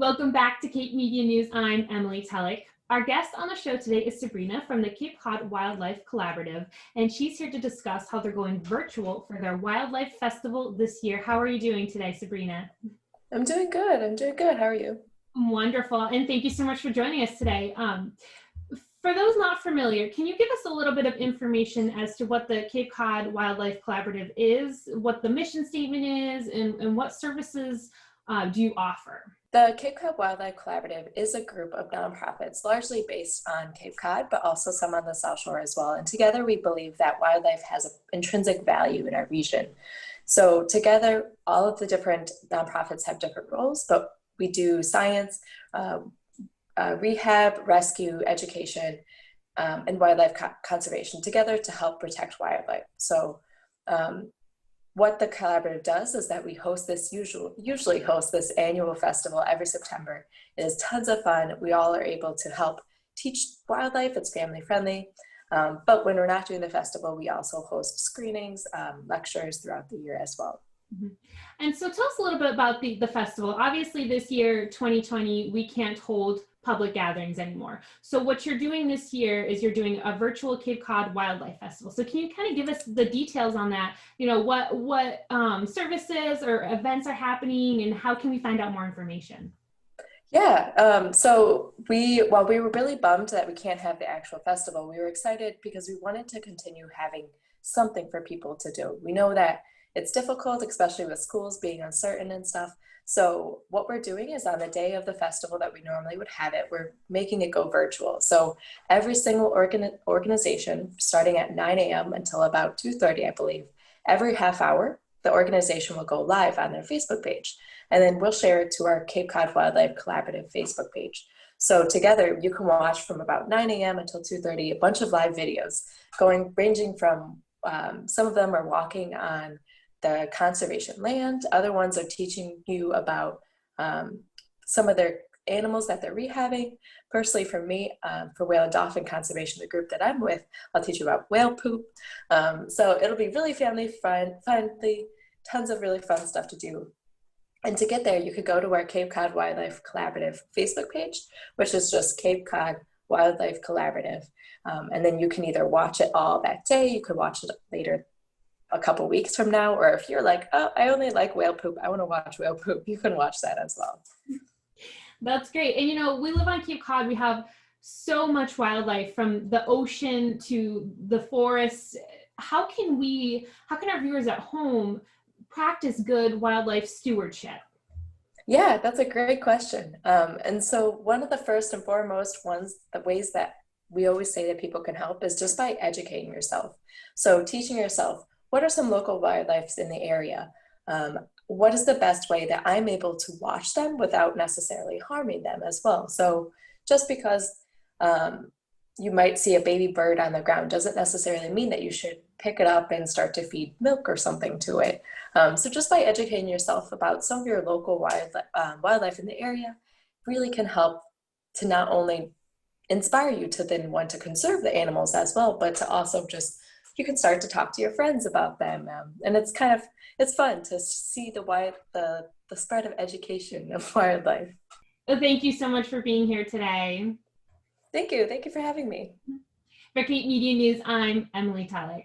Welcome back to Cape Media News. I'm Emily Tullock. Our guest on the show today is Sabrina from the Cape Cod Wildlife Collaborative, and she's here to discuss how they're going virtual for their Wildlife Festival this year. How are you doing today, Sabrina? I'm doing good. How are you? Wonderful, and thank you so much for joining us today. For those not familiar, can you give us a little bit of information as to what the Cape Cod Wildlife Collaborative is, what the mission statement is, and what services do you offer? The Cape Cod Wildlife Collaborative is a group of nonprofits largely based on Cape Cod, but also some on the South Shore as well. And together we believe that wildlife has an intrinsic value in our region. So together, all of the different nonprofits have different roles, but we do science, rehab, rescue, education, and wildlife conservation together to help protect wildlife. So what the collaborative does is that we host this usually host this annual festival every September. It is tons of fun. We all are able to help teach wildlife. It's family friendly. But when we're not doing the festival, we also host screenings, lectures throughout the year as well. Mm-hmm. And so tell us a little bit about the festival. Obviously this year, 2020, we can't hold public gatherings anymore. So what you're doing this year is you're doing a virtual Cape Cod Wildlife Festival. So can you kind of give us the details on that? You know, what services or events are happening and how can we find out more information? Yeah, so while we were really bummed that we can't have the actual festival, we were excited because we wanted to continue having something for people to do. We know that it's difficult, especially with schools being uncertain and stuff. So what we're doing is on the day of the festival that we normally would have it, we're making it go virtual. So every single organization, starting at 9 a.m. until about 2:30, I believe, every half hour, the organization will go live on their Facebook page. And then we'll share it to our Cape Cod Wildlife Collaborative Facebook page. So together you can watch from about 9 a.m. until 2:30, a bunch of live videos ranging from, some of them are walking on the conservation land. Other ones are teaching you about some of their animals that they're rehabbing. Personally, for me, for whale and dolphin conservation, the group that I'm with, I'll teach you about whale poop. So it'll be really family friendly, tons of really fun stuff to do. And to get there, you could go to our Cape Cod Wildlife Collaborative Facebook page, which is just Cape Cod Wildlife Collaborative. And then you can either watch it all that day, you could watch it later a couple weeks from now, or if you're like, oh, I only like whale poop, I want to watch whale poop, you can watch that as well. That's great. And you know, we live on Cape Cod, we have so much wildlife from the ocean to the forests. How can our viewers at home practice good wildlife stewardship? Yeah, that's a great question. And so one of the first and foremost the ways that we always say that people can help is just by educating yourself. So teaching yourself, what are some local wildlife in the area? What is the best way that I'm able to watch them without necessarily harming them as well? So just because you might see a baby bird on the ground doesn't necessarily mean that you should pick it up and start to feed milk or something to it. So just by educating yourself about some of your local wildlife in the area really can help to not only inspire you to then want to conserve the animals as well, but to also you can start to talk to your friends about them. And it's fun to see the spread of education of wildlife. Well, thank you so much for being here today. Thank you for having me. For Cape Media News, I'm Emily Tullock.